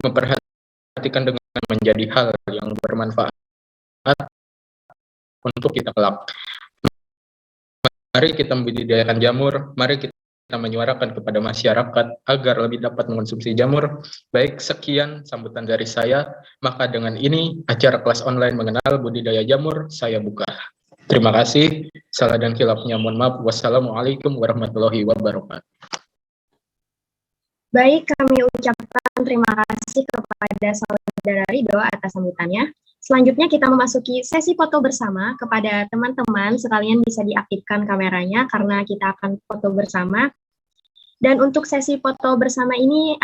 memperhatikan dengan menjadi hal yang bermanfaat untuk kita kelak. Mari kita membudidayakan jamur, mari kita menyuarakan kepada masyarakat agar lebih dapat mengonsumsi jamur. Baik, sekian sambutan dari saya. Maka dengan ini acara kelas online mengenal budidaya jamur saya buka. Terima kasih. Salah dan khilafnya mohon maaf. Wassalamualaikum warahmatullahi wabarakatuh. Baik, kami ucapkan terima kasih kepada Saudara Ridho atas sambutannya. Selanjutnya kita memasuki sesi foto bersama. Kepada teman-teman sekalian bisa diaktifkan kameranya karena kita akan foto bersama. Dan untuk sesi foto bersama ini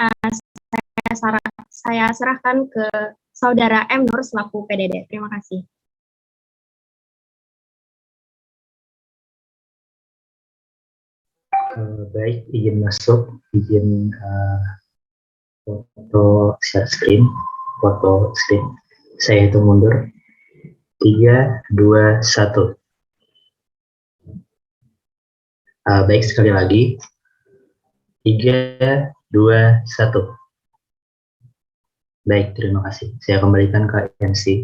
saya serahkan ke Saudara M. Nur selaku PDD. Terima kasih. Baik, izin masuk, izin foto share screen, foto screen. Saya hitung mundur. 3, 2, 1. Baik, sekali lagi. 3, 2, 1. Baik, terima kasih. Saya kembalikan ke MC.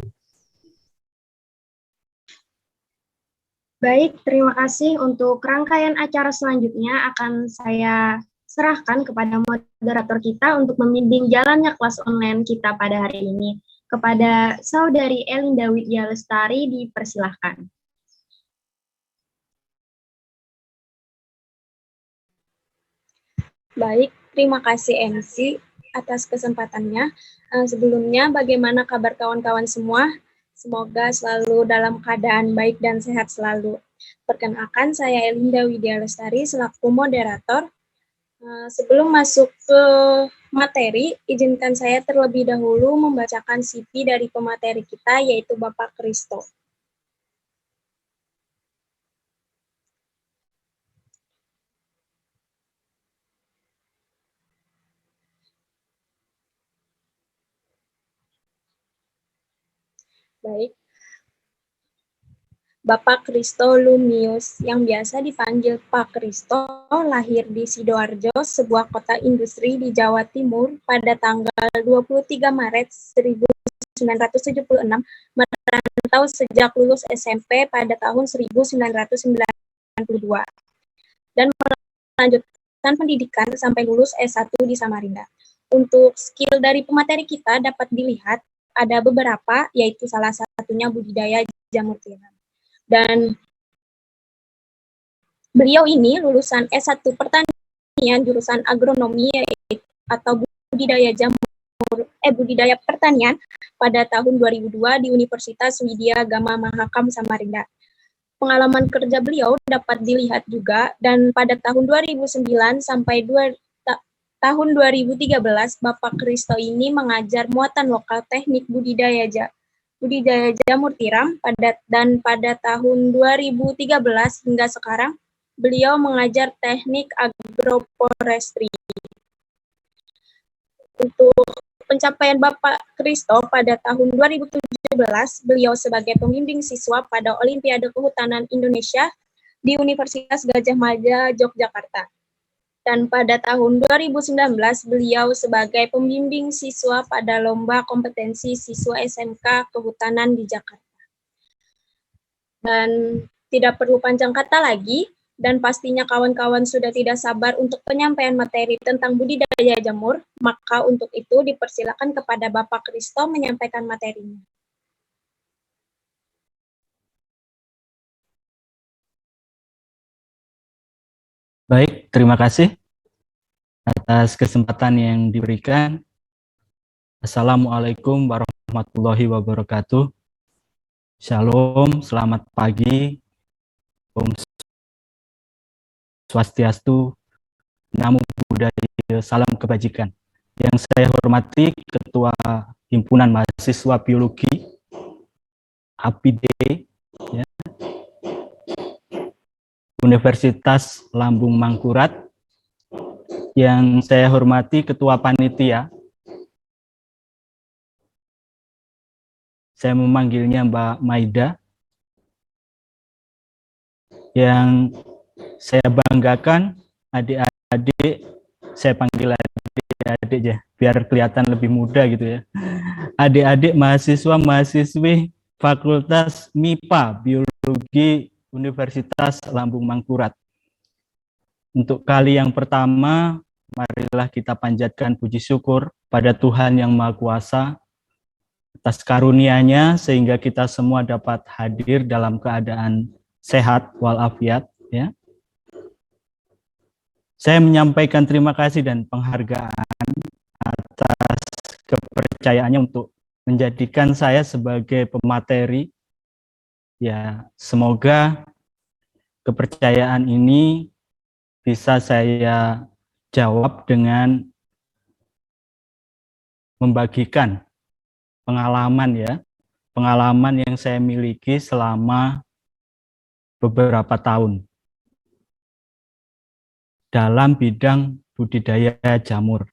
Baik, terima kasih. Untuk rangkaian acara selanjutnya akan saya serahkan kepada moderator kita untuk membimbing jalannya kelas online kita pada hari ini. Kepada Saudari Elinda Widya Lestari, dipersilahkan. Baik, terima kasih MC atas kesempatannya. Sebelumnya, bagaimana kabar kawan-kawan semua? Semoga selalu dalam keadaan baik dan sehat selalu. Perkenalkan, saya Elinda Widya Lestari selaku moderator. Sebelum masuk ke materi, izinkan saya terlebih dahulu membacakan CV dari pemateri kita, yaitu Bapak Kristo. Baik. Bapak Kristo Lumius, yang biasa dipanggil Pak Kristo, lahir di Sidoarjo, sebuah kota industri di Jawa Timur, pada tanggal 23 Maret 1976, merantau sejak lulus SMP pada tahun 1992, dan melanjutkan pendidikan sampai lulus S1 di Samarinda. Untuk skill dari pemateri kita dapat dilihat, ada beberapa, yaitu salah satunya budidaya jamur tiram. Dan beliau ini lulusan S1 Pertanian jurusan agronomi atau budidaya pertanian pada tahun 2002 di Universitas Widya Gama Mahakam Samarinda. Pengalaman kerja beliau dapat dilihat juga, dan pada tahun 2009 sampai tahun 2013 Bapak Kristo ini mengajar muatan lokal teknik budidaya jamur tiram dan pada tahun 2013 hingga sekarang beliau mengajar teknik agroforestry. Untuk pencapaian Bapak Kristo pada tahun 2017 beliau sebagai pembimbing siswa pada Olimpiade Kehutanan Indonesia di Universitas Gadjah Mada, Yogyakarta. Dan pada tahun 2019 beliau sebagai pembimbing siswa pada Lomba Kompetensi Siswa SMK Kehutanan di Jakarta. Dan tidak perlu panjang kata lagi, dan pastinya kawan-kawan sudah tidak sabar untuk penyampaian materi tentang budidaya jamur, maka untuk itu dipersilakan kepada Bapak Kristo menyampaikan materinya. Baik, terima kasih atas kesempatan yang diberikan. Assalamualaikum warahmatullahi wabarakatuh. Shalom, selamat pagi. Om Swastiastu, Namo Buddhaya, salam kebajikan. Yang saya hormati Ketua Himpunan Mahasiswa Biologi APID ya, Universitas Lambung Mangkurat. Yang saya hormati Ketua Panitia, saya memanggilnya Mbak Maida. Yang saya banggakan adik-adik, saya panggil adik adik-adik ya, biar kelihatan lebih muda gitu ya. Adik-adik mahasiswa-mahasiswi Fakultas MIPA Biologi Universitas Lambung Mangkurat. Untuk kali yang pertama, marilah kita panjatkan puji syukur pada Tuhan Yang Maha Kuasa atas karunia-Nya sehingga kita semua dapat hadir dalam keadaan sehat walafiat ya. Saya menyampaikan terima kasih dan penghargaan atas kepercayaannya untuk menjadikan saya sebagai pemateri. Ya, semoga kepercayaan ini bisa saya jawab dengan membagikan pengalaman ya, pengalaman yang saya miliki selama beberapa tahun dalam bidang budidaya jamur.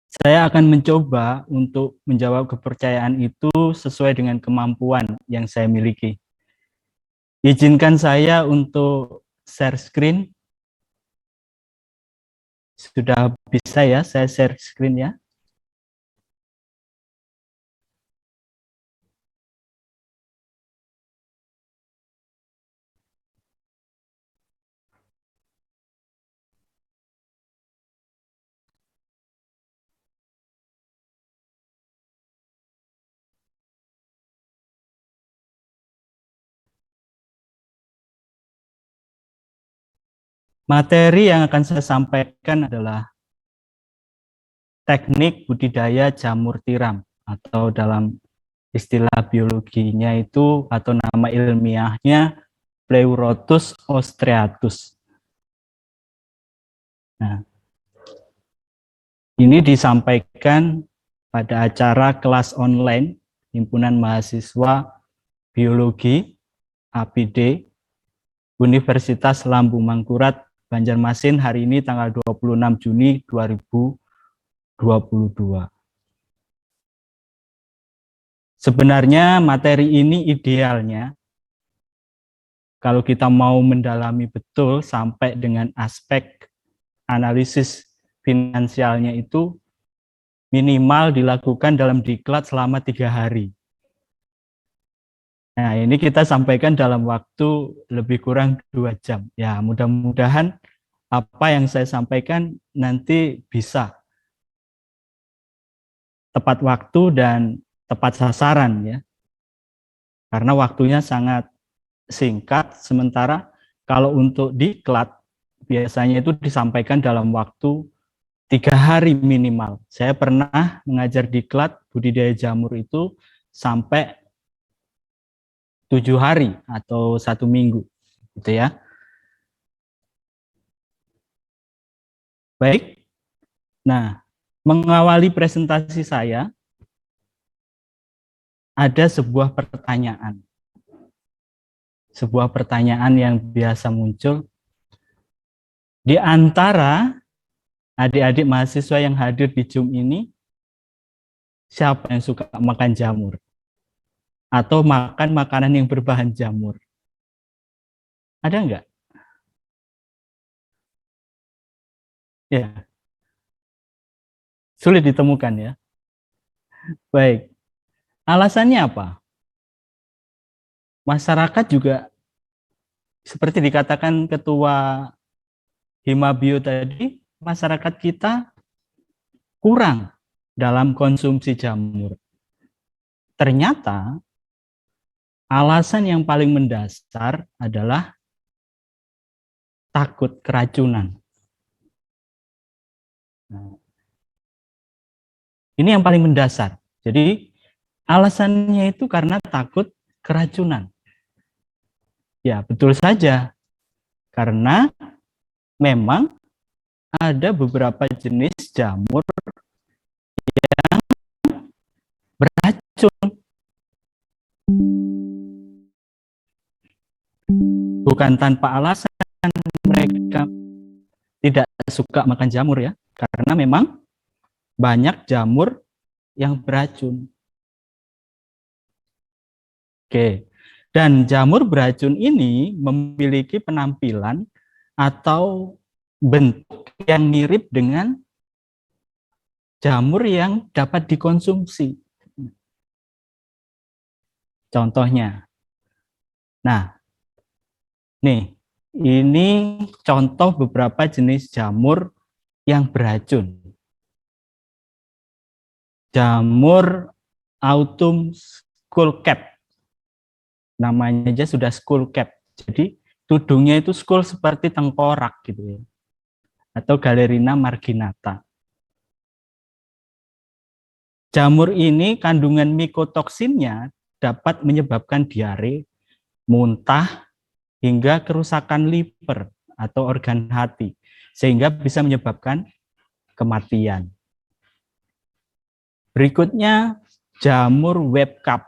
Saya akan mencoba untuk menjawab kepercayaan itu sesuai dengan kemampuan yang saya miliki. Izinkan saya untuk share screen. Sudah bisa ya, saya share screen ya. Materi yang akan saya sampaikan adalah teknik budidaya jamur tiram atau dalam istilah biologinya itu atau nama ilmiahnya Pleurotus ostreatus. Nah, ini disampaikan pada acara kelas online Himpunan Mahasiswa Biologi APD Universitas Lambung Mangkurat Banjarmasin hari ini tanggal 26 Juni 2022. Sebenarnya materi ini idealnya kalau kita mau mendalami betul sampai dengan aspek analisis finansialnya itu minimal dilakukan dalam diklat selama 3 hari. Nah, ini kita sampaikan dalam waktu lebih kurang 2 jam. Ya, mudah-mudahan apa yang saya sampaikan nanti bisa tepat waktu dan tepat sasaran ya. Karena waktunya sangat singkat, sementara kalau untuk diklat biasanya itu disampaikan dalam waktu 3 hari minimal. Saya pernah mengajar diklat budidaya jamur itu sampai 7 hari atau 1 minggu, gitu ya. Baik, nah mengawali presentasi saya, ada sebuah pertanyaan. Sebuah pertanyaan yang biasa muncul di antara adik-adik mahasiswa yang hadir di Zoom ini, siapa yang suka makan jamur? Atau makan makanan yang berbahan jamur? Ada enggak? Ya, sulit ditemukan ya. Baik, alasannya apa? Masyarakat juga seperti dikatakan Ketua Himabio tadi, masyarakat kita kurang dalam konsumsi jamur. Ternyata alasan yang paling mendasar adalah takut keracunan. Nah, ini yang paling mendasar. Jadi alasannya itu karena takut keracunan. Ya, betul saja. Karena memang ada beberapa jenis jamur yang beracun. Bukan tanpa alasan mereka tidak suka makan jamur ya, karena memang banyak jamur yang beracun. Oke, dan jamur beracun ini memiliki penampilan atau bentuk yang mirip dengan jamur yang dapat dikonsumsi. Contohnya. Nah, nih, ini contoh beberapa jenis jamur yang beracun. Jamur autumn skullcap. Namanya aja sudah skullcap. Jadi tudungnya itu skull seperti tengkorak gitu ya. Atau Galerina marginata. Jamur ini kandungan mikotoksinnya dapat menyebabkan diare, muntah, hingga kerusakan liver atau organ hati, sehingga bisa menyebabkan kematian. Berikutnya, jamur webcap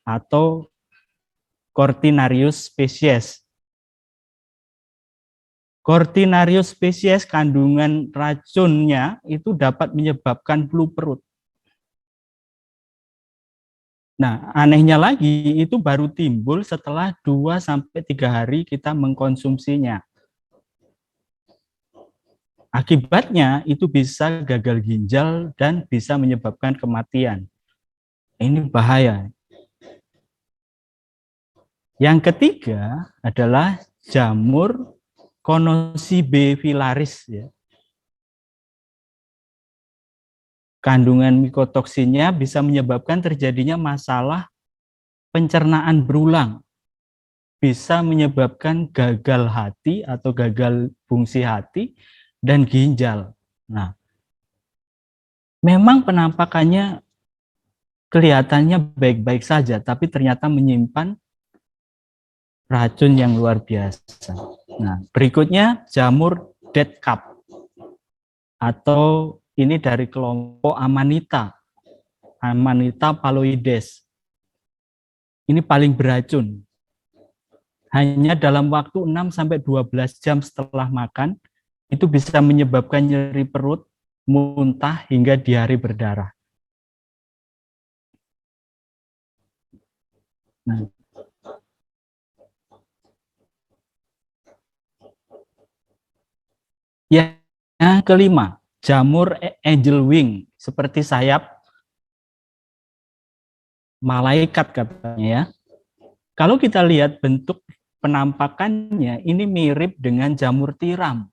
atau Cortinarius species. Cortinarius species kandungan racunnya itu dapat menyebabkan flu perut. Nah, anehnya lagi itu baru timbul setelah 2-3 hari kita mengkonsumsinya. Akibatnya itu bisa gagal ginjal dan bisa menyebabkan kematian. Ini bahaya. Yang ketiga adalah jamur Conosibefilaris ya. Kandungan mikotoksinnya bisa menyebabkan terjadinya masalah pencernaan berulang. Bisa menyebabkan gagal hati atau gagal fungsi hati dan ginjal. Nah, memang penampakannya kelihatannya baik-baik saja, tapi ternyata menyimpan racun yang luar biasa. Nah, berikutnya jamur dead cap atau ini dari kelompok Amanita phalloides. Ini paling beracun. Hanya dalam waktu 6-12 jam setelah makan, itu bisa menyebabkan nyeri perut, muntah, hingga diare berdarah. Nah, yang kelima, jamur angel wing, seperti sayap malaikat katanya ya. Kalau kita lihat bentuk penampakannya, ini mirip dengan jamur tiram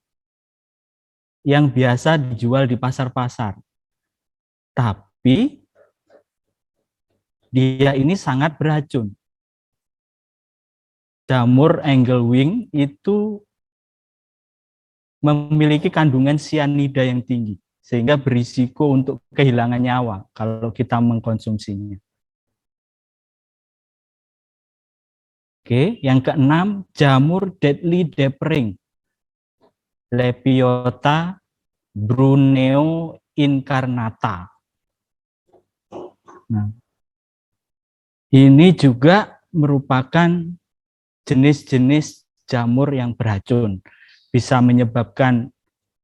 yang biasa dijual di pasar-pasar. Tapi dia ini sangat beracun. Jamur angel wing itu memiliki kandungan sianida yang tinggi, sehingga berisiko untuk kehilangan nyawa kalau kita mengkonsumsinya. Oke, yang keenam, jamur deadly dapering, Lepiota bruneo incarnata. Nah, ini juga merupakan jenis-jenis jamur yang beracun, bisa menyebabkan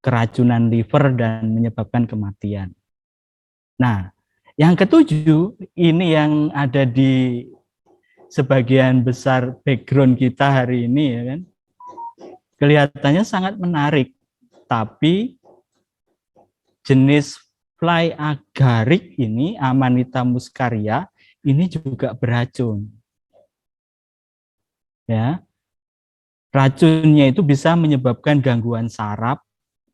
keracunan liver dan menyebabkan kematian. Nah, yang ketujuh, ini yang ada di sebagian besar background kita hari ini ya kan. Kelihatannya sangat menarik, tapi jenis fly agaric ini, Amanita muscaria, ini juga beracun. Ya. Racunnya itu bisa menyebabkan gangguan saraf,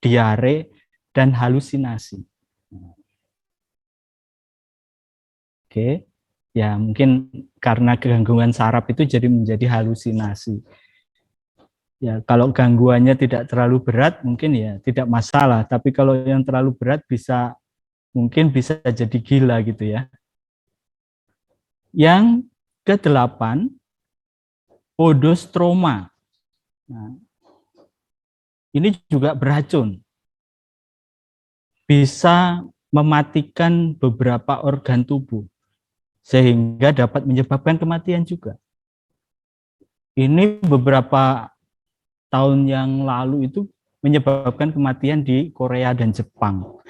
diare, dan halusinasi. Oke. Ya, mungkin karena gangguan saraf itu jadi menjadi halusinasi. Ya, kalau gangguannya tidak terlalu berat, mungkin ya tidak masalah. Tapi kalau yang terlalu berat mungkin bisa jadi gila gitu ya. Yang ke-8, Podostroma. Nah, ini juga beracun. Bisa mematikan beberapa organ tubuh, sehingga dapat menyebabkan kematian juga. Ini beberapa tahun yang lalu itu menyebabkan kematian di Korea dan Jepang.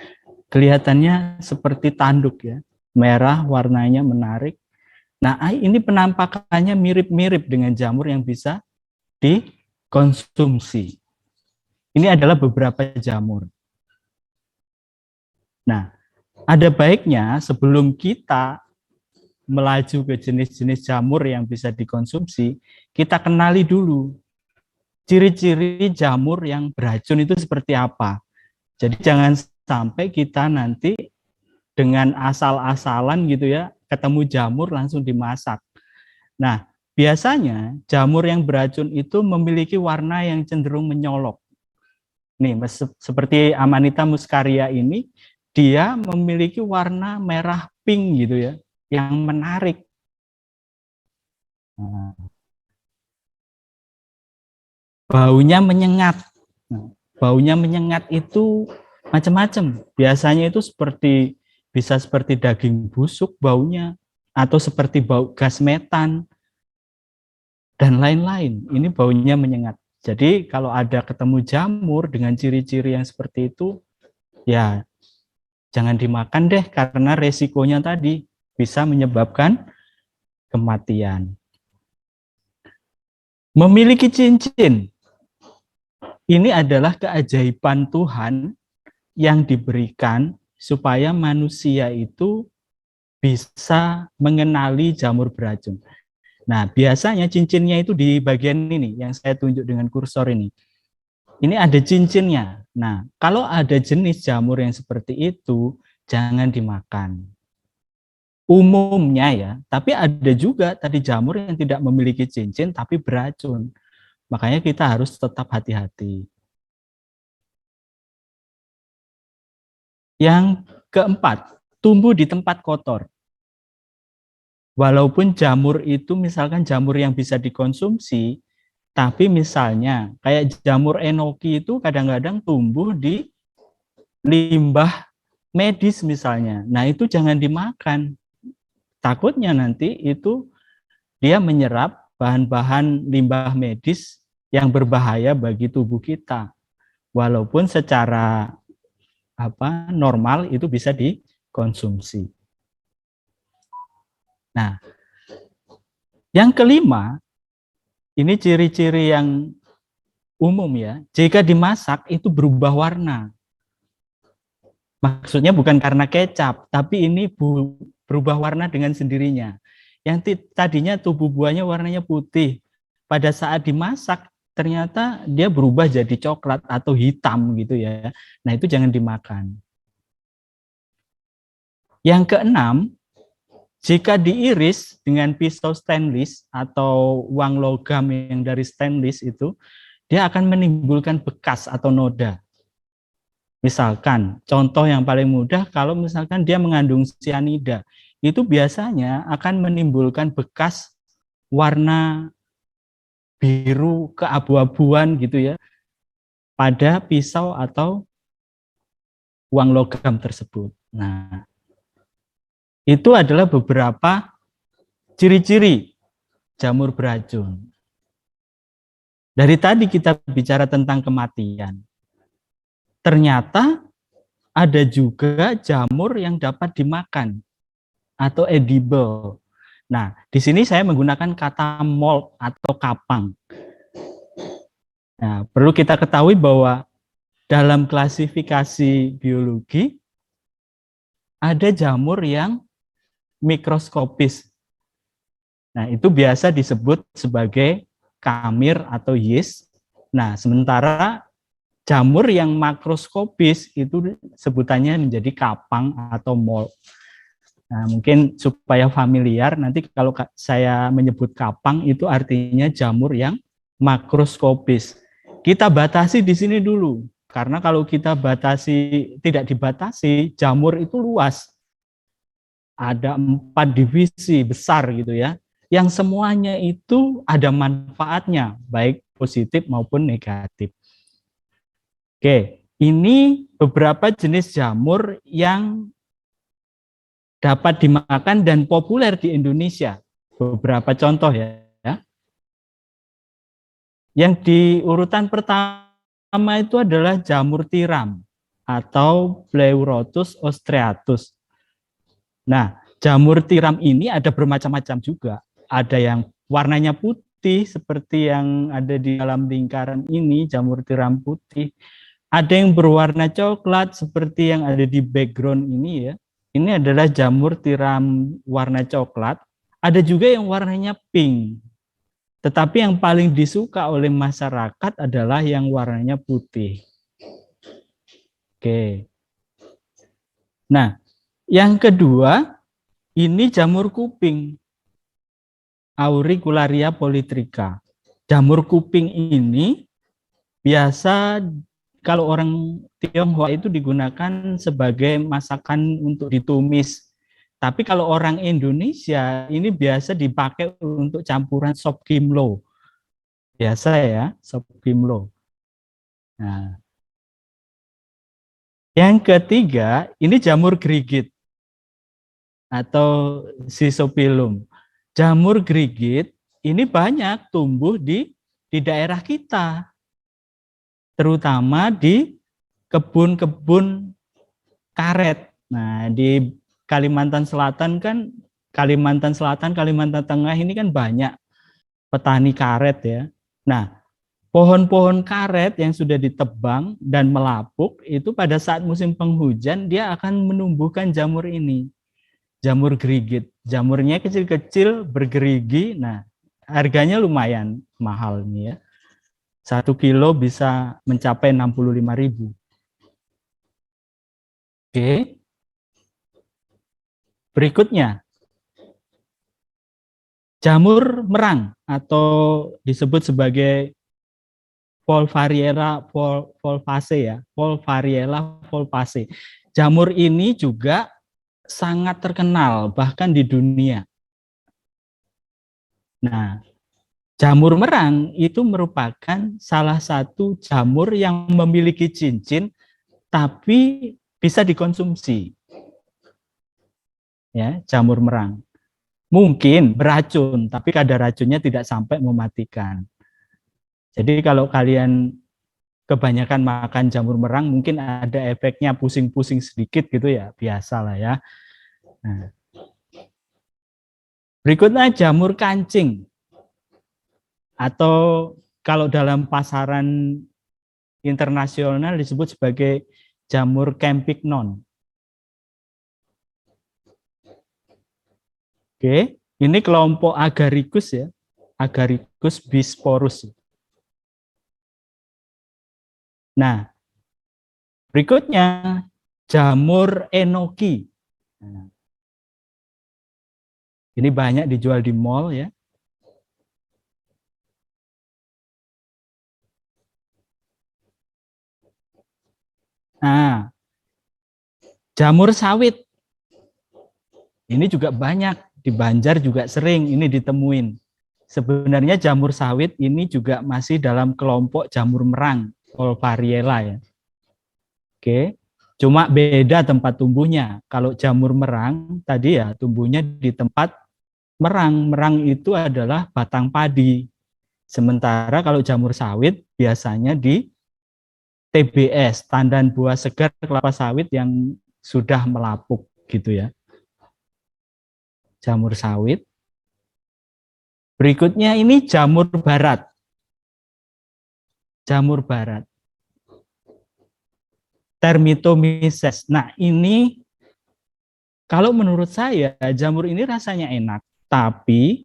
Kelihatannya seperti tanduk ya, merah, warnanya menarik. Nah, ini penampakannya mirip-mirip dengan jamur yang bisa dikonsumsi. Ini adalah beberapa jamur. Nah, ada baiknya sebelum kita melaju ke jenis-jenis jamur yang bisa dikonsumsi, kita kenali dulu ciri-ciri jamur yang beracun itu seperti apa. Jadi jangan sampai kita nanti dengan asal-asalan gitu ya, ketemu jamur langsung dimasak. Nah, biasanya jamur yang beracun itu memiliki warna yang cenderung menyolok. Nih, seperti Amanita muscaria ini, dia memiliki warna merah pink gitu ya, yang menarik. Nah, baunya menyengat. Nah, baunya menyengat itu macam-macam. Biasanya itu bisa seperti daging busuk baunya, atau seperti bau gas metan, dan lain-lain. Ini baunya menyengat. Jadi kalau ada ketemu jamur dengan ciri-ciri yang seperti itu, ya jangan dimakan deh, karena resikonya tadi bisa menyebabkan kematian. Memiliki cincin. Ini adalah keajaiban Tuhan yang diberikan supaya manusia itu bisa mengenali jamur beracun. Nah, biasanya cincinnya itu di bagian ini, yang saya tunjuk dengan kursor ini. Ini ada cincinnya. Nah, kalau ada jenis jamur yang seperti itu, jangan dimakan. Umumnya ya, tapi ada juga tadi jamur yang tidak memiliki cincin, tapi beracun. Makanya kita harus tetap hati-hati. Yang keempat, tumbuh di tempat kotor. Walaupun jamur itu misalkan jamur yang bisa dikonsumsi, tapi misalnya kayak jamur enoki itu kadang-kadang tumbuh di limbah medis misalnya. Nah, itu jangan dimakan. Takutnya nanti itu dia menyerap bahan-bahan limbah medis yang berbahaya bagi tubuh kita. Walaupun secara normal itu bisa dikonsumsi. Nah, yang kelima, ini ciri-ciri yang umum ya. Jika dimasak itu berubah warna. Maksudnya bukan karena kecap, tapi ini berubah warna dengan sendirinya. Yang tadinya tubuh buahnya warnanya putih, pada saat dimasak ternyata dia berubah jadi coklat atau hitam gitu ya. Nah, itu jangan dimakan. Yang keenam, jika diiris dengan pisau stainless atau uang logam yang dari stainless itu, dia akan menimbulkan bekas atau noda. Misalkan, contoh yang paling mudah, kalau misalkan dia mengandung sianida, itu biasanya akan menimbulkan bekas warna biru keabu-abuan gitu ya, pada pisau atau uang logam tersebut. Nah, itu adalah beberapa ciri-ciri jamur beracun. Dari tadi kita bicara tentang kematian. Ternyata ada juga jamur yang dapat dimakan atau edible. Nah, di sini saya menggunakan kata mold atau kapang. Nah, perlu kita ketahui bahwa dalam klasifikasi biologi ada jamur yang mikroskopis. Nah, itu biasa disebut sebagai kamir atau yeast. Nah, sementara jamur yang makroskopis itu sebutannya menjadi kapang atau mold. Nah, mungkin supaya familiar, nanti kalau saya menyebut kapang itu artinya jamur yang makroskopis. Kita batasi di sini dulu, karena kalau kita tidak dibatasi, jamur itu luas. Ada 4 divisi besar gitu ya, yang semuanya itu ada manfaatnya, baik positif maupun negatif. Oke, ini beberapa jenis jamur yang dapat dimakan dan populer di Indonesia. Beberapa contoh ya. Yang di urutan pertama itu adalah jamur tiram atau Pleurotus ostreatus. Nah, jamur tiram ini ada bermacam-macam juga. Ada yang warnanya putih seperti yang ada di dalam lingkaran ini, jamur tiram putih. Ada yang berwarna coklat seperti yang ada di background ini ya. Ini adalah jamur tiram warna coklat. Ada juga yang warnanya pink. Tetapi yang paling disuka oleh masyarakat adalah yang warnanya putih. Oke. Nah, yang kedua, ini jamur kuping. Auricularia polytricha. Jamur kuping ini biasa kalau orang Tionghoa itu digunakan sebagai masakan untuk ditumis. Tapi kalau orang Indonesia ini biasa dipakai untuk campuran sop kimlo. Biasa ya, sop kimlo. Nah, yang ketiga, ini jamur gerigit atau Sisopilum. Jamur gerigit ini banyak tumbuh di daerah kita, terutama di kebun-kebun karet. Nah, di Kalimantan Selatan kan, Kalimantan Selatan, Kalimantan Tengah ini kan banyak petani karet ya. Nah, pohon-pohon karet yang sudah ditebang dan melapuk itu pada saat musim penghujan dia akan menumbuhkan jamur ini. Jamur gerigit. Jamurnya kecil-kecil, bergerigi. Nah, harganya lumayan mahal nih ya. 1 kilo bisa mencapai 65.000. Oke. Berikutnya, jamur merang atau disebut sebagai Volvariella volvaceae ya, Volvariella volvaceae. Jamur ini juga sangat terkenal bahkan di dunia. Nah, jamur merang itu merupakan salah satu jamur yang memiliki cincin tapi bisa dikonsumsi. Ya, jamur merang. Mungkin beracun, tapi kadar racunnya tidak sampai mematikan. Jadi kalau kalian kebanyakan makan jamur merang, mungkin ada efeknya pusing-pusing sedikit gitu ya, biasa lah ya. Nah. Berikutnya jamur kancing. Atau kalau dalam pasaran internasional disebut sebagai jamur campignon. Oke, ini kelompok Agaricus ya, Agaricus bisporus. Nah, berikutnya jamur enoki. Nah, ini banyak dijual di mall ya. Nah, jamur sawit. Ini juga banyak. Di Banjar juga sering ini ditemuin. Sebenarnya jamur sawit ini juga masih dalam kelompok jamur merang, Volvariella ya. Oke, cuma beda tempat tumbuhnya. Kalau jamur merang tadi ya tumbuhnya di tempat merang. Merang itu adalah batang padi. Sementara kalau jamur sawit biasanya di TBS, tandan buah segar kelapa sawit yang sudah melapuk gitu ya. Jamur sawit. Berikutnya ini jamur barat. Jamur barat. Termitomyces. Nah, ini kalau menurut saya jamur ini rasanya enak, tapi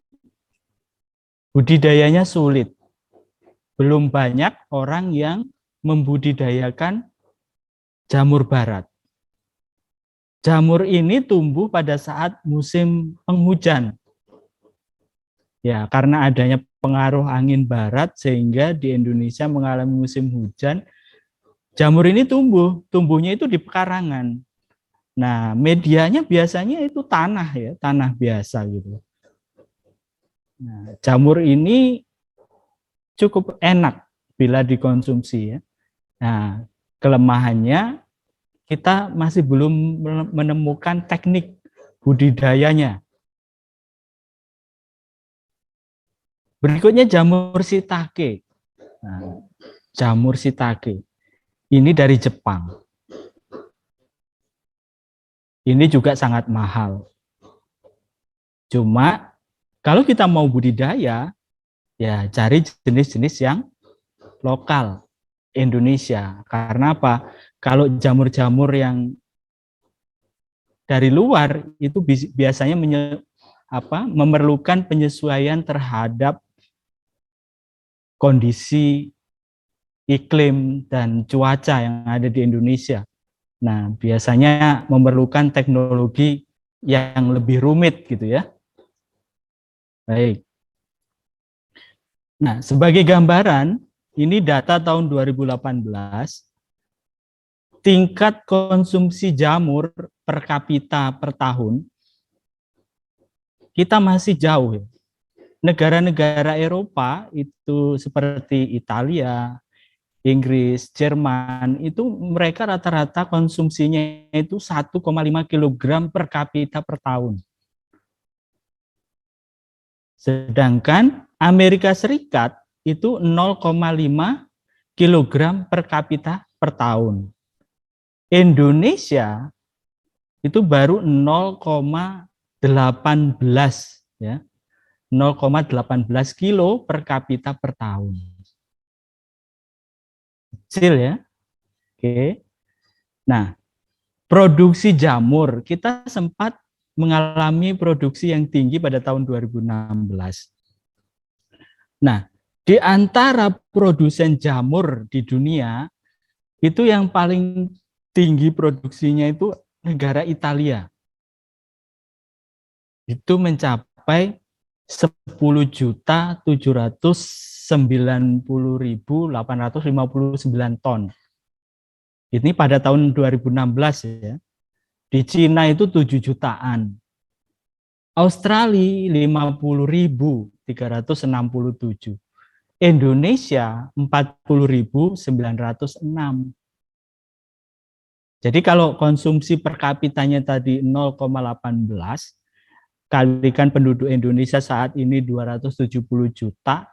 budidayanya sulit. Belum banyak orang yang membudidayakan jamur barat. Jamur ini tumbuh pada saat musim penghujan. Ya, karena adanya pengaruh angin barat sehingga di Indonesia mengalami musim hujan, jamur ini tumbuhnya itu di pekarangan. Nah, medianya biasanya itu tanah ya, tanah biasa gitu. Nah, jamur ini cukup enak bila dikonsumsi ya. Nah, kelemahannya kita masih belum menemukan teknik budidayanya. Berikutnya jamur shiitake. Nah, jamur shiitake. Ini dari Jepang. Ini juga sangat mahal. Cuma kalau kita mau budidaya, ya cari jenis-jenis yang lokal Indonesia. Karena apa? Kalau jamur-jamur yang dari luar itu biasanya memerlukan penyesuaian terhadap kondisi iklim dan cuaca yang ada di Indonesia. Nah, biasanya memerlukan teknologi yang lebih rumit gitu ya. Baik. Nah, sebagai gambaran, ini data tahun 2018, tingkat konsumsi jamur per kapita per tahun, kita masih jauh. Negara-negara Eropa itu seperti Italia, Inggris, Jerman, itu mereka rata-rata konsumsinya itu 1,5 kg per kapita per tahun. Sedangkan Amerika Serikat itu 0,5 kg per kapita per tahun. Indonesia itu baru 0,18 ya. 0,18 kilo per kapita per tahun. Kecil ya. Oke. Nah, produksi jamur kita sempat mengalami produksi yang tinggi pada tahun 2016. Nah, di antara produsen jamur di dunia itu yang paling tinggi produksinya itu negara Italia. Itu mencapai 10.790.859 ton. Ini pada tahun 2016 ya. Di Cina itu 7 jutaan. Australia 50.367. Indonesia 40.906. Jadi kalau konsumsi per kapitanya tadi 0,18, kalikan penduduk Indonesia saat ini 270 juta,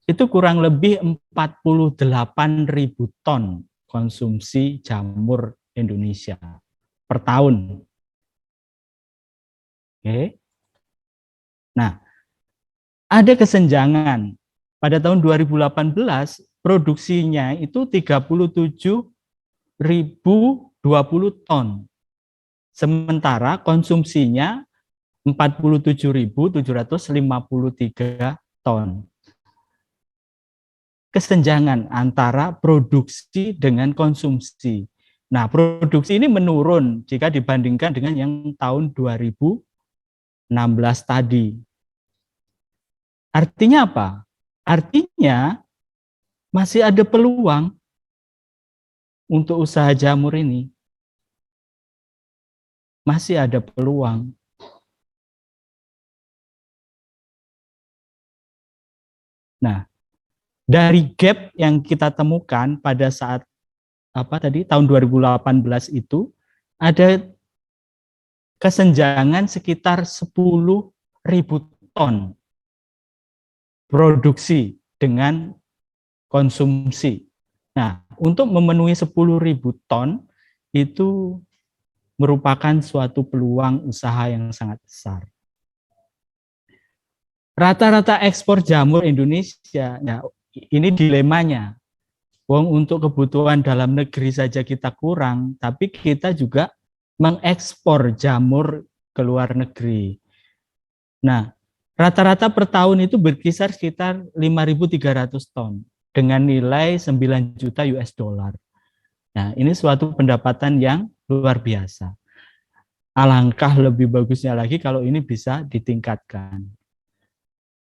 itu kurang lebih 48.000 ton konsumsi jamur Indonesia per tahun. Oke. Nah, ada kesenjangan. Pada tahun 2018 produksinya itu 37.020 ton. Sementara konsumsinya 47.753 ton. Kesenjangan antara produksi dengan konsumsi. Nah, produksi ini menurun jika dibandingkan dengan yang tahun 2016 tadi. Artinya apa? Artinya masih ada peluang untuk usaha jamur ini. Masih ada peluang. Nah, dari gap yang kita temukan pada saat tahun 2018 itu ada kesenjangan sekitar 10.000 ton produksi dengan konsumsi. Nah, untuk memenuhi 10.000 ton itu merupakan suatu peluang usaha yang sangat besar. Rata-rata ekspor jamur Indonesia, ya, ini dilemanya. Wong untuk kebutuhan dalam negeri saja kita kurang, tapi kita juga mengekspor jamur ke luar negeri. Nah, rata-rata per tahun itu berkisar sekitar 5.300 ton dengan nilai 9 juta US dollar. Nah, ini suatu pendapatan yang luar biasa. Alangkah lebih bagusnya lagi kalau ini bisa ditingkatkan.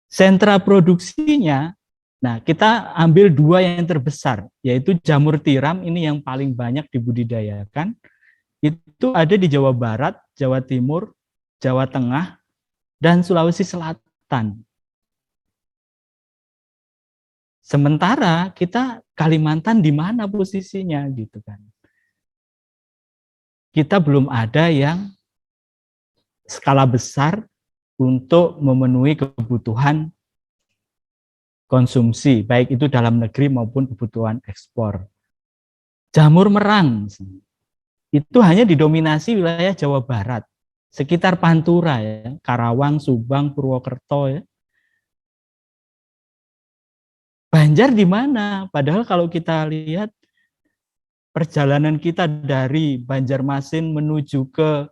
Sentra produksinya, nah kita ambil dua yang terbesar, yaitu jamur tiram ini yang paling banyak dibudidayakan. Itu ada di Jawa Barat, Jawa Timur, Jawa Tengah, dan Sulawesi Selatan. Sementara kita Kalimantan di mana posisinya gitu kan. Kita belum ada yang skala besar untuk memenuhi kebutuhan konsumsi, baik itu dalam negeri maupun kebutuhan ekspor. Jamur merang itu hanya didominasi wilayah Jawa Barat, sekitar Pantura ya, Karawang, Subang, Purwokerto ya. Banjar di mana? Padahal kalau kita lihat perjalanan kita dari Banjarmasin menuju ke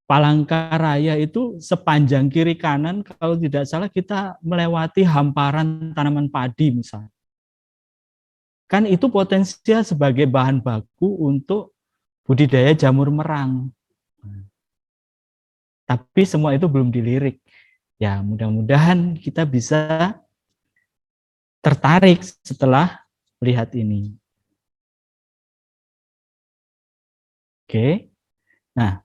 Palangkaraya itu sepanjang kiri kanan kalau tidak salah kita melewati hamparan tanaman padi misalnya. Kan itu potensial sebagai bahan baku untuk budidaya jamur merang. Tapi semua itu belum dilirik. Ya, mudah-mudahan kita bisa tertarik setelah melihat ini. Oke. Nah,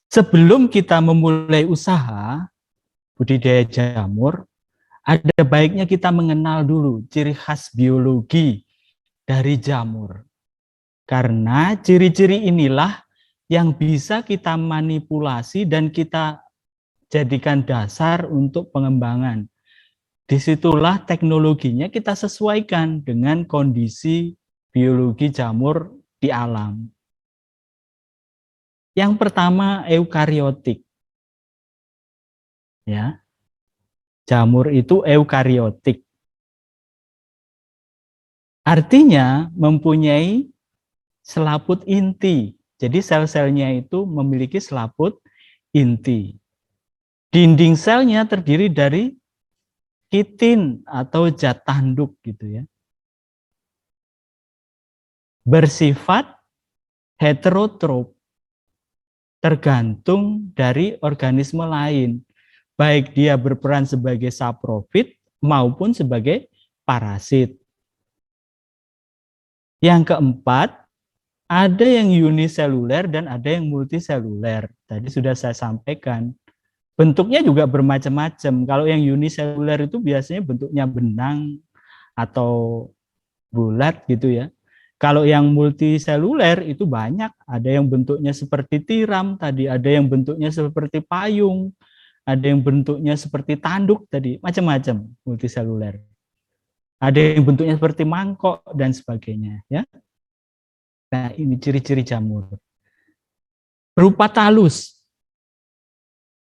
sebelum kita memulai usaha budidaya jamur, ada baiknya kita mengenal dulu ciri khas biologi dari jamur. Karena ciri-ciri inilah yang bisa kita manipulasi dan kita jadikan dasar untuk pengembangan. Disitulah teknologinya kita sesuaikan dengan kondisi biologi jamur di alam. Yang pertama eukariotik. Ya. Jamur itu eukariotik. Artinya mempunyai selaput inti. Jadi sel-selnya itu memiliki selaput inti. Dinding selnya terdiri dari kitin atau zat tanduk gitu ya. Bersifat heterotrop, tergantung dari organisme lain, baik dia berperan sebagai saprofit maupun sebagai parasit. Yang keempat, ada yang uniseluler dan ada yang multiseluler. Tadi sudah saya sampaikan. Bentuknya juga bermacam-macam. Kalau yang uniseluler itu biasanya bentuknya benang atau bulat gitu ya. Kalau yang multiseluler itu banyak. Ada yang bentuknya seperti tiram tadi, ada yang bentuknya seperti payung, ada yang bentuknya seperti tanduk tadi, macam-macam multiseluler. Ada yang bentuknya seperti mangkok dan sebagainya ya. Nah, ini ciri-ciri jamur. Berupa talus.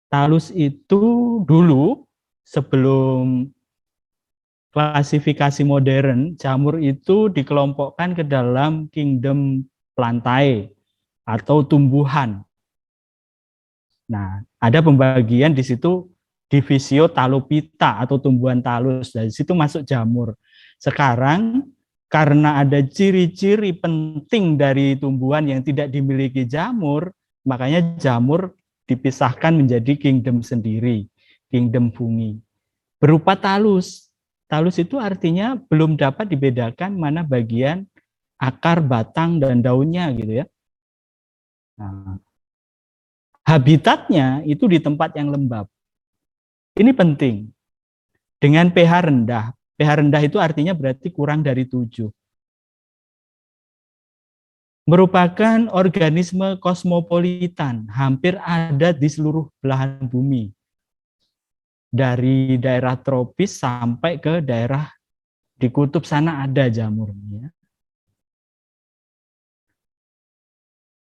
Talus itu dulu sebelum klasifikasi modern, jamur itu dikelompokkan ke dalam kingdom plantae atau tumbuhan. Nah, ada pembagian di situ divisio talopita atau tumbuhan talus. Dari situ masuk jamur. Sekarang karena ada ciri-ciri penting dari tumbuhan yang tidak dimiliki jamur, makanya jamur dipisahkan menjadi kingdom sendiri, kingdom fungi. Berupa talus. Talus itu artinya belum dapat dibedakan mana bagian akar, batang, dan daunnya gitu ya. Nah, habitatnya itu di tempat yang lembab. Ini penting. Dengan pH rendah. pH rendah itu artinya berarti kurang dari 7. Merupakan organisme kosmopolitan, hampir ada di seluruh belahan bumi. Dari daerah tropis sampai ke daerah di kutub sana ada jamurnya.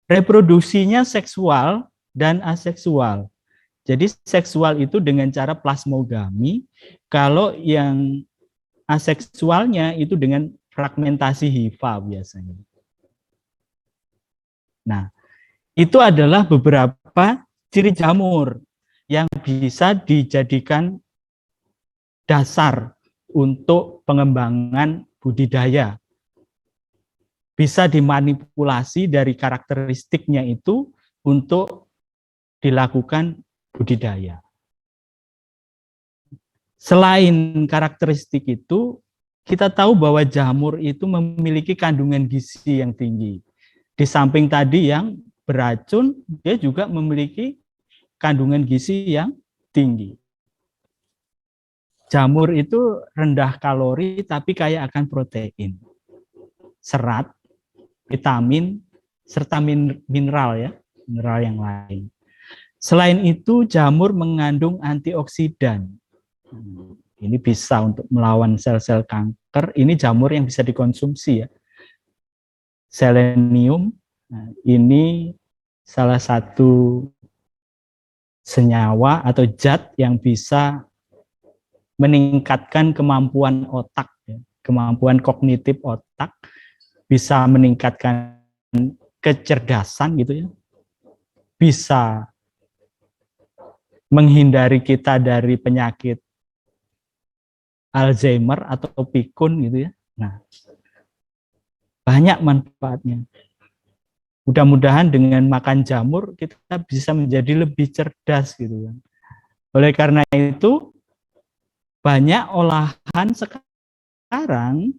Reproduksinya seksual dan aseksual. Jadi seksual itu dengan cara plasmogami, kalau yang aseksualnya itu dengan fragmentasi hifa biasanya. Nah, itu adalah beberapa ciri jamur yang bisa dijadikan dasar untuk pengembangan budidaya. Bisa dimanipulasi dari karakteristiknya itu untuk dilakukan budidaya. Selain karakteristik itu, kita tahu bahwa jamur itu memiliki kandungan gizi yang tinggi. Di samping tadi yang beracun, dia juga memiliki kandungan gizi yang tinggi. Jamur itu rendah kalori tapi kaya akan protein, serat, vitamin, serta mineral ya, mineral yang lain. Selain itu, jamur mengandung antioksidan. Ini bisa untuk melawan sel-sel kanker. Ini jamur yang bisa dikonsumsi ya. Selenium, nah, ini salah satu senyawa atau zat yang bisa meningkatkan kemampuan otak, ya, kemampuan kognitif otak, bisa meningkatkan kecerdasan gitu ya, bisa menghindari kita dari penyakit Alzheimer atau pikun gitu ya. Nah, banyak manfaatnya. Mudah-mudahan dengan makan jamur kita bisa menjadi lebih cerdas gitu kan. Oleh karena itu, banyak olahan sekarang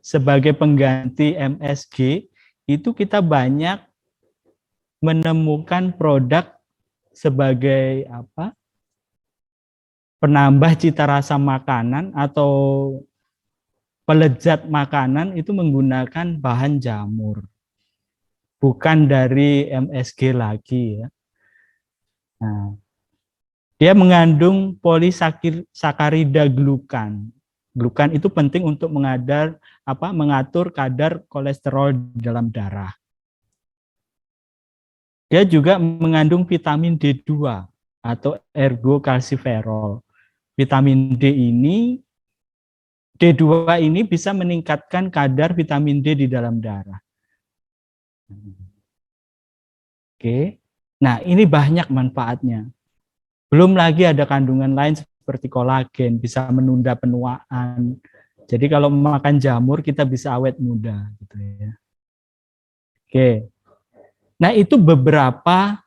sebagai pengganti MSG itu kita banyak menemukan produk sebagai apa? Penambah cita rasa makanan atau pelezat makanan itu menggunakan bahan jamur. Bukan dari MSG lagi ya. Nah, dia mengandung polisakarida glukan. Glukan itu penting untuk mengatur kadar kolesterol dalam darah. Dia juga mengandung vitamin D2 atau ergokalsiferol. Vitamin D2 ini bisa meningkatkan kadar vitamin D di dalam darah. Oke. Nah, ini banyak manfaatnya. Belum lagi ada kandungan lain seperti kolagen, bisa menunda penuaan. Jadi kalau makan jamur kita bisa awet muda gitu ya. Oke. Nah, itu beberapa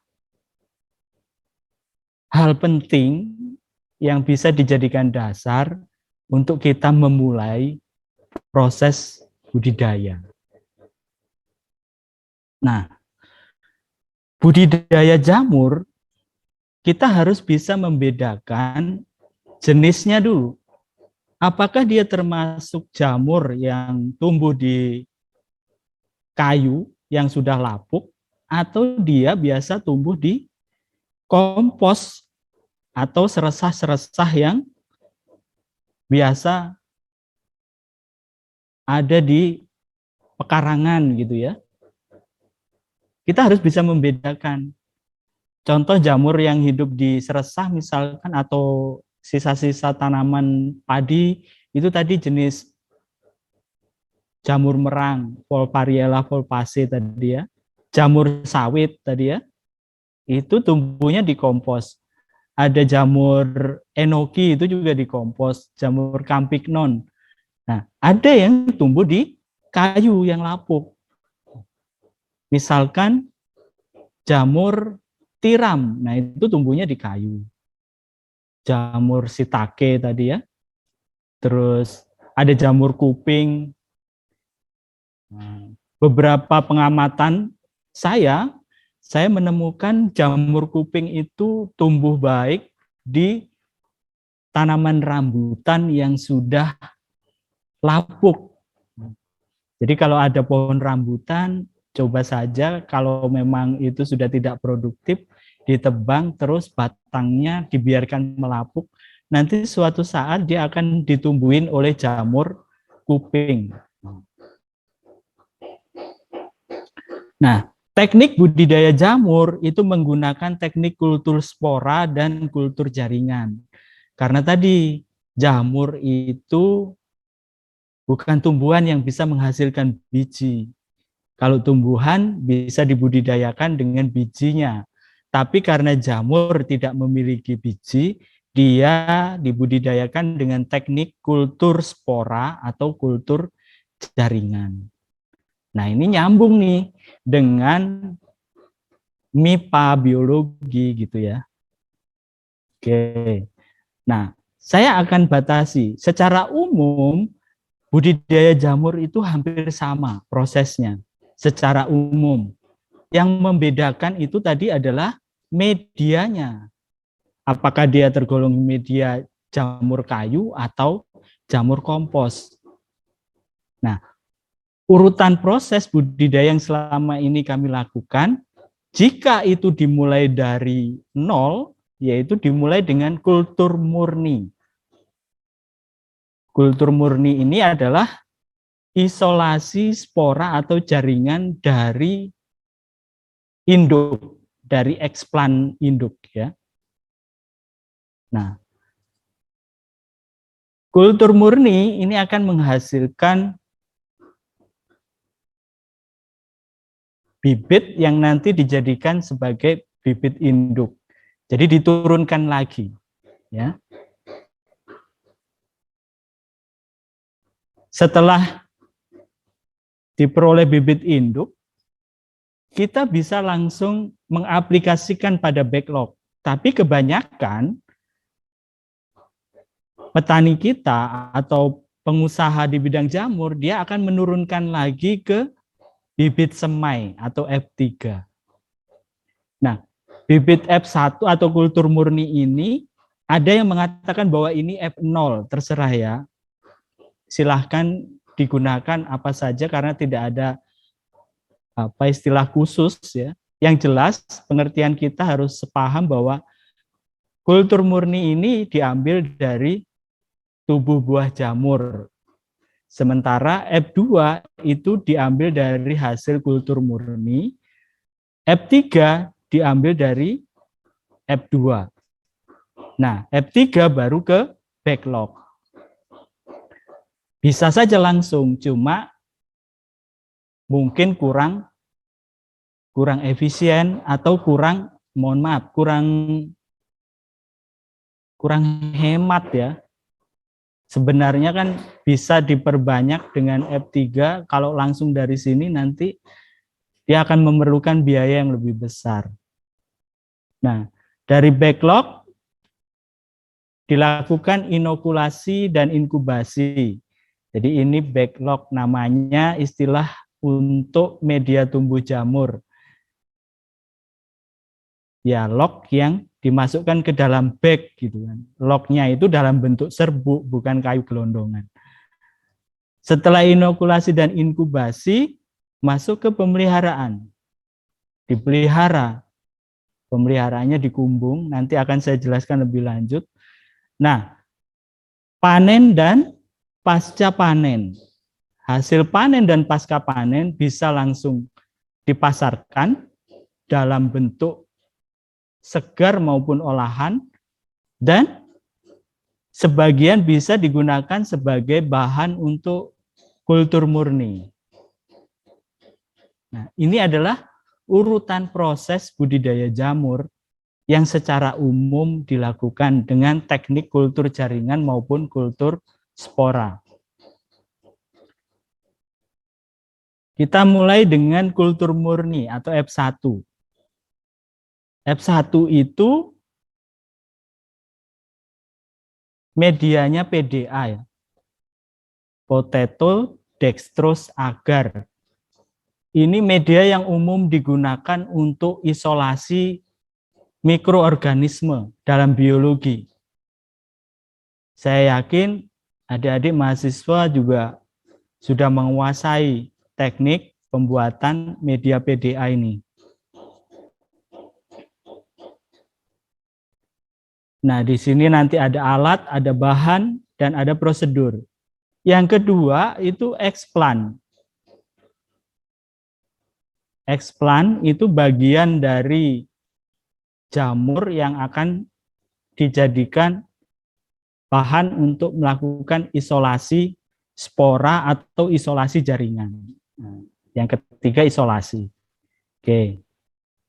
hal penting yang bisa dijadikan dasar untuk kita memulai proses budidaya. Nah, budidaya jamur kita harus bisa membedakan jenisnya dulu. Apakah dia termasuk jamur yang tumbuh di kayu yang sudah lapuk, atau dia biasa tumbuh di kompos atau seresah-seresah yang biasa ada di pekarangan gitu ya. Kita harus bisa membedakan. Contoh jamur yang hidup di seresah misalkan atau sisa-sisa tanaman padi itu tadi jenis jamur merang, Volpariella volpaceae tadi ya. Jamur sawit tadi ya. Itu tumbuhnya di kompos. Ada jamur enoki itu juga di kompos, jamur campignon. Nah, ada yang tumbuh di kayu yang lapuk. Misalkan jamur tiram, nah itu tumbuhnya di kayu. Jamur shiitake tadi ya. Terus ada jamur kuping. Beberapa pengamatan saya menemukan jamur kuping itu tumbuh baik di tanaman rambutan yang sudah lapuk. Jadi kalau ada pohon rambutan, coba saja kalau memang itu sudah tidak produktif, ditebang terus batangnya dibiarkan melapuk, nanti suatu saat dia akan ditumbuhin oleh jamur kuping. Nah, teknik budidaya jamur itu menggunakan teknik kultur spora dan kultur jaringan. Karena tadi jamur itu bukan tumbuhan yang bisa menghasilkan biji. Kalau tumbuhan bisa dibudidayakan dengan bijinya. Tapi karena jamur tidak memiliki biji, dia dibudidayakan dengan teknik kultur spora atau kultur jaringan. Nah, ini nyambung nih dengan MIPA biologi gitu ya. Oke. Nah, saya akan batasi. Secara umum, budidaya jamur itu hampir sama prosesnya. Secara umum. Yang membedakan itu tadi adalah medianya. Apakah dia tergolong media jamur kayu atau jamur kompos. Nah, urutan proses budidaya yang selama ini kami lakukan, jika itu dimulai dari nol, yaitu dimulai dengan kultur murni. Kultur murni ini adalah isolasi spora atau jaringan dari induk, dari eksplan induk ya. Nah, kultur murni ini akan menghasilkan bibit yang nanti dijadikan sebagai bibit induk. Jadi diturunkan lagi, ya. Setelah diperoleh bibit induk, kita bisa langsung mengaplikasikan pada backlog. Tapi kebanyakan petani kita atau pengusaha di bidang jamur, dia akan menurunkan lagi ke bibit semai atau F3. Nah, bibit F1 atau kultur murni ini, ada yang mengatakan bahwa ini F0, terserah ya. Silahkan digunakan apa saja karena tidak ada istilah khusus ya. Yang jelas pengertian kita harus sepaham bahwa kultur murni ini diambil dari tubuh buah jamur. Sementara F2 itu diambil dari hasil kultur murni, F3 diambil dari F2. Nah, F3 baru ke backlog. Bisa saja langsung, cuma mungkin kurang efisien atau kurang hemat ya. Sebenarnya kan bisa diperbanyak dengan F3, kalau langsung dari sini nanti dia akan memerlukan biaya yang lebih besar. Nah, dari backlog dilakukan inokulasi dan inkubasi. Jadi ini backlog namanya, istilah untuk media tumbuh jamur. Ya, log yang dimasukkan ke dalam bag gitu kan. Lognya itu dalam bentuk serbuk, bukan kayu gelondongan. Setelah inokulasi dan inkubasi, masuk ke pemeliharaan. Dipelihara. Pemeliharaannya dikumbung, nanti akan saya jelaskan lebih lanjut. Nah, panen dan pasca panen. Hasil panen dan pasca panen bisa langsung dipasarkan dalam bentuk segar maupun olahan, dan sebagian bisa digunakan sebagai bahan untuk kultur murni. Nah, ini adalah urutan proses budidaya jamur yang secara umum dilakukan dengan teknik kultur jaringan maupun kultur spora. Kita mulai dengan kultur murni atau F1. F1 itu medianya PDA ya. Potato dextrose agar. Ini media yang umum digunakan untuk isolasi mikroorganisme dalam biologi. Saya yakin adik-adik mahasiswa juga sudah menguasai teknik pembuatan media PDA ini. Nah, di sini nanti ada alat, ada bahan, dan ada prosedur. Yang kedua itu explant. Explant itu bagian dari jamur yang akan dijadikan bahan untuk melakukan isolasi spora atau isolasi jaringan. Yang ketiga isolasi. Oke.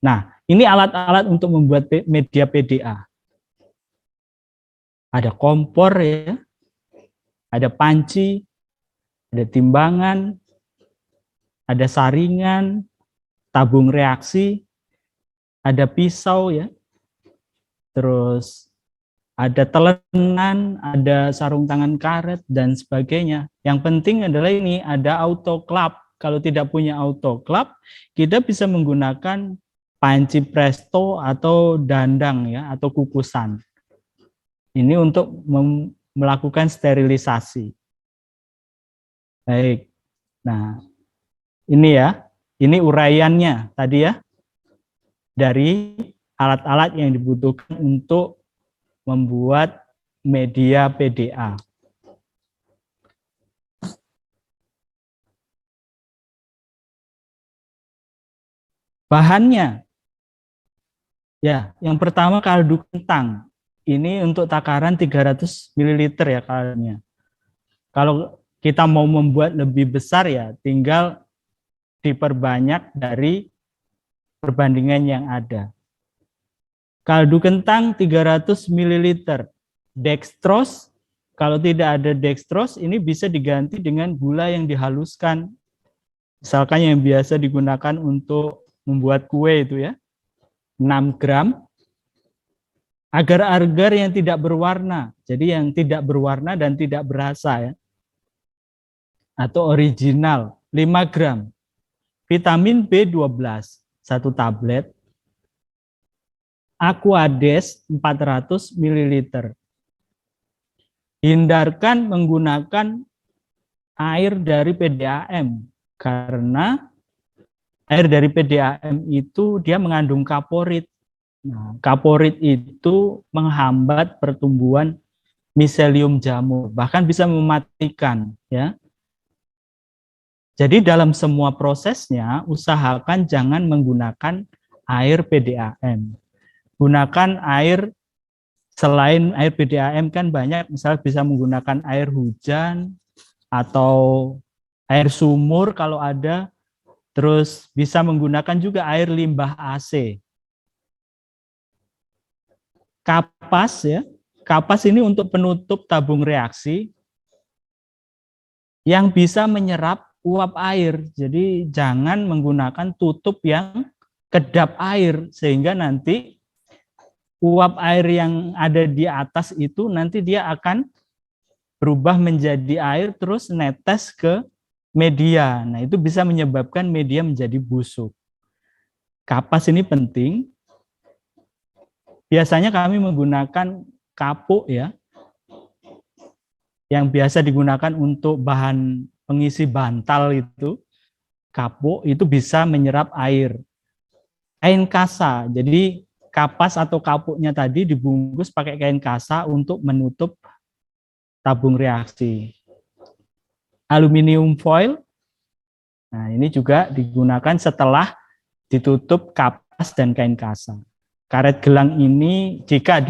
Nah, ini alat-alat untuk membuat media PDA. Ada kompor ya, ada panci, ada timbangan, ada saringan, tabung reaksi, ada pisau ya, terus ada telenan, ada sarung tangan karet dan sebagainya. Yang penting adalah ini ada autoclave. Kalau tidak punya autoclave, kita bisa menggunakan panci presto atau dandang ya, atau kukusan. Ini untuk melakukan sterilisasi. Baik. Nah, ini ya, ini uraiannya tadi ya, dari alat-alat yang dibutuhkan untuk membuat media PDA. Bahannya, ya, yang pertama kaldu kentang. Ini untuk takaran 300 ml ya kaldunya. Kalau kita mau membuat lebih besar ya tinggal diperbanyak dari perbandingan yang ada. Kaldu kentang 300 ml. Dextrose, kalau tidak ada dextrose, ini bisa diganti dengan gula yang dihaluskan. Misalkan yang biasa digunakan untuk membuat kue itu ya, 6 gram. Agar-agar yang tidak berwarna, jadi yang tidak berwarna dan tidak berasa ya. Atau original, 5 gram. Vitamin B12, 1 tablet. Aquades 400 ml. Hindarkan menggunakan air dari PDAM karena air dari PDAM itu dia mengandung kaporit. Nah, kaporit itu menghambat pertumbuhan miselium jamur, bahkan bisa mematikan ya. Jadi dalam semua prosesnya usahakan jangan menggunakan air PDAM. Gunakan air selain air PDAM kan banyak, misalnya bisa menggunakan air hujan atau air sumur kalau ada, terus bisa menggunakan juga air limbah AC. Kapas ya, kapas ini untuk penutup tabung reaksi yang bisa menyerap uap air. Jadi jangan menggunakan tutup yang kedap air sehingga nanti uap air yang ada di atas itu nanti dia akan berubah menjadi air terus netes ke media. Nah, itu bisa menyebabkan media menjadi busuk. Kapas ini penting. Biasanya kami menggunakan kapuk ya, yang biasa digunakan untuk bahan pengisi bantal itu. Kapuk itu bisa menyerap air. Kain kasa, jadi kapas atau kapuknya tadi dibungkus pakai kain kasa untuk menutup tabung reaksi. Aluminium foil, nah ini juga digunakan setelah ditutup kapas dan kain kasa. Karet gelang ini jika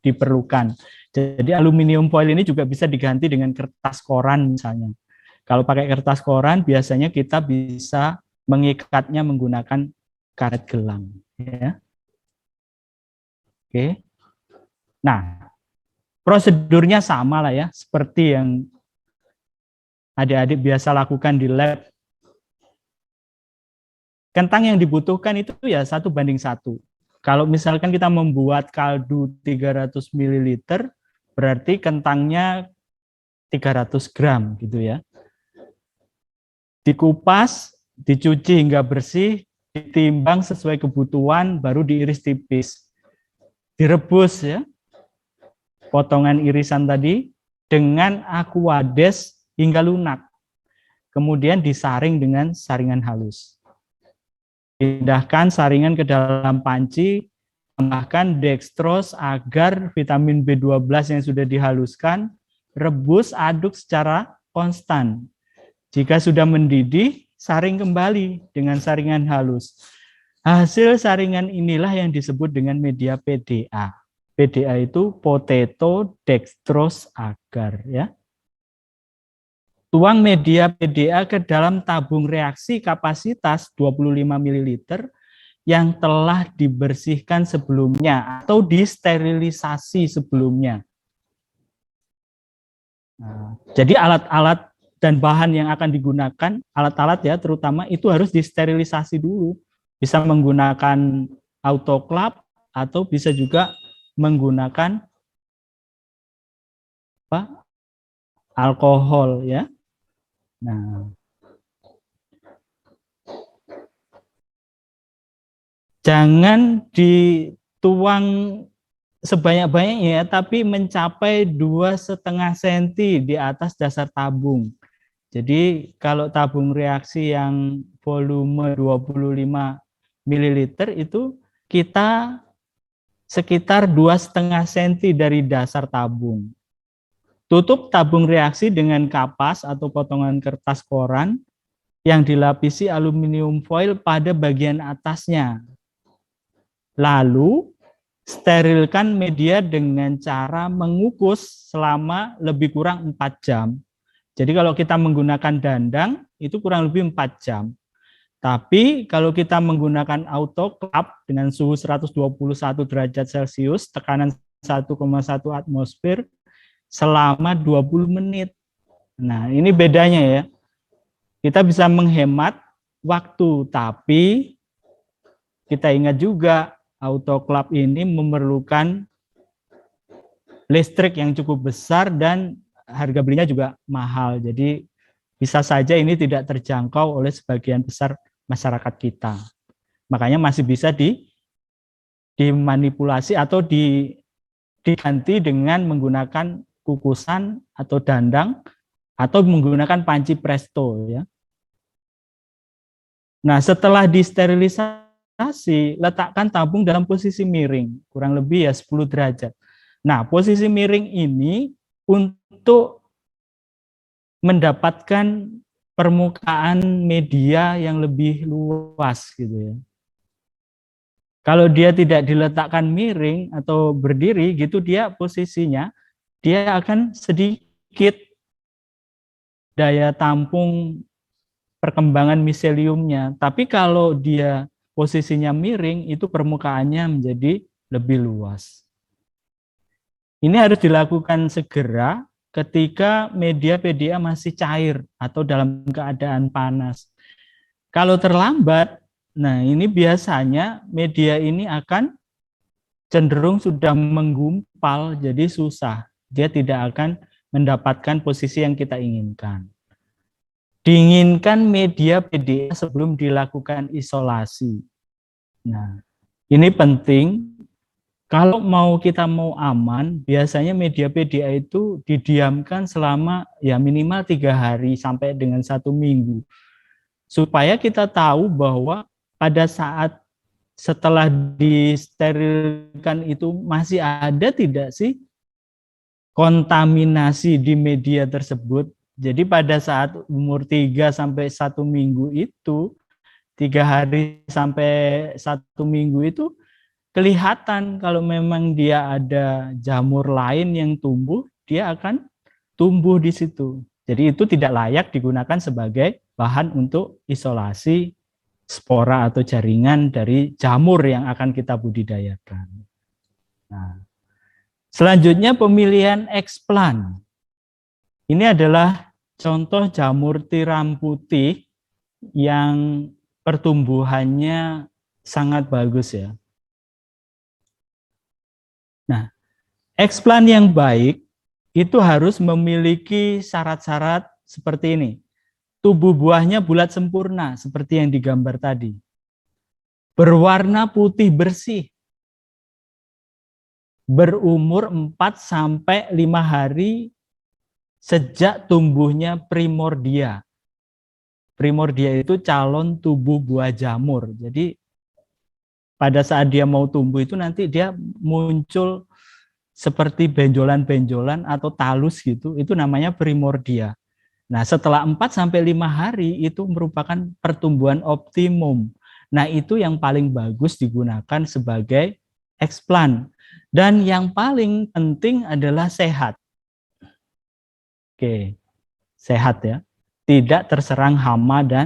diperlukan. Jadi aluminium foil ini juga bisa diganti dengan kertas koran misalnya. Kalau pakai kertas koran biasanya kita bisa mengikatnya menggunakan karet gelang. Ya. Oke. Nah, prosedurnya sama lah ya, seperti yang adik-adik biasa lakukan di lab. Kentang yang dibutuhkan itu ya 1:1. Kalau misalkan kita membuat kaldu 300 ml, berarti kentangnya 300 gram gitu ya. Dikupas, dicuci hingga bersih, ditimbang sesuai kebutuhan, baru diiris tipis. Direbus ya, potongan irisan tadi dengan aquades hingga lunak. Kemudian disaring dengan saringan halus. Pindahkan saringan ke dalam panci, tambahkan dextrose agar vitamin B12 yang sudah dihaluskan, rebus aduk secara konstan. Jika sudah mendidih, saring kembali dengan saringan halus. Hasil saringan inilah yang disebut dengan media PDA. PDA itu potato dextrose agar ya. Tuang media PDA ke dalam tabung reaksi kapasitas 25 ml yang telah dibersihkan sebelumnya atau disterilisasi sebelumnya. Nah, jadi alat-alat dan bahan yang akan digunakan, alat-alat ya terutama itu harus disterilisasi dulu. Bisa menggunakan autoclave atau bisa juga menggunakan alkohol ya. Nah, jangan dituang sebanyak-banyaknya, tapi mencapai 2,5 cm di atas dasar tabung. Jadi kalau tabung reaksi yang volume 25 ml itu kita sekitar 2,5 cm dari dasar tabung. Tutup tabung reaksi dengan kapas atau potongan kertas koran yang dilapisi aluminium foil pada bagian atasnya. Lalu sterilkan media dengan cara mengukus selama lebih kurang 4 jam. Jadi kalau kita menggunakan dandang itu kurang lebih 4 jam. Tapi kalau kita menggunakan autoclave dengan suhu 121 derajat Celcius, tekanan 1,1 atmosfer selama 20 menit. Nah, ini bedanya ya. Kita bisa menghemat waktu, tapi kita ingat juga autoclave ini memerlukan listrik yang cukup besar dan harga belinya juga mahal. Jadi bisa saja ini tidak terjangkau oleh sebagian besar masyarakat kita. Makanya masih bisa dimanipulasi atau diganti dengan menggunakan kukusan atau dandang atau menggunakan panci presto ya. Nah, setelah disterilisasi, letakkan tabung dalam posisi miring, kurang lebih ya 10 derajat. Nah, posisi miring ini untuk mendapatkan permukaan media yang lebih luas gitu ya. Kalau dia tidak diletakkan miring atau berdiri gitu, dia posisinya dia akan sedikit daya tampung perkembangan miseliumnya. Tapi kalau dia posisinya miring, itu permukaannya menjadi lebih luas. Ini harus dilakukan segera ketika media PDA masih cair atau dalam keadaan panas. Kalau terlambat, nah ini biasanya media ini akan cenderung sudah menggumpal, jadi susah. Dia tidak akan mendapatkan posisi yang kita inginkan. Dinginkan media PDA sebelum dilakukan isolasi. Nah, ini penting. Kalau kita mau aman, biasanya media PDA itu didiamkan selama ya minimal 3 hari sampai dengan 1 minggu. Supaya kita tahu bahwa pada saat setelah disterilkan itu masih ada tidak sih kontaminasi di media tersebut. Jadi pada saat umur 3 sampai 1 minggu itu, 3 hari sampai 1 minggu itu, kelihatan kalau memang dia ada jamur lain yang tumbuh, dia akan tumbuh di situ. Jadi itu tidak layak digunakan sebagai bahan untuk isolasi spora atau jaringan dari jamur yang akan kita budidayakan. Nah, selanjutnya pemilihan eksplan. Ini adalah contoh jamur tiram putih yang pertumbuhannya sangat bagus ya. Nah, eksplan yang baik itu harus memiliki syarat-syarat seperti ini. Tubuh buahnya bulat sempurna seperti yang digambar tadi. Berwarna putih bersih. Berumur 4 sampai 5 hari sejak tumbuhnya primordia. Primordia itu calon tubuh buah jamur. Jadi pada saat dia mau tumbuh itu nanti dia muncul seperti benjolan-benjolan atau talus gitu, itu namanya primordia. Nah, setelah 4 sampai 5 hari itu merupakan pertumbuhan optimum. Nah, itu yang paling bagus digunakan sebagai eksplan. Dan yang paling penting adalah sehat. Oke, sehat ya. Tidak terserang hama dan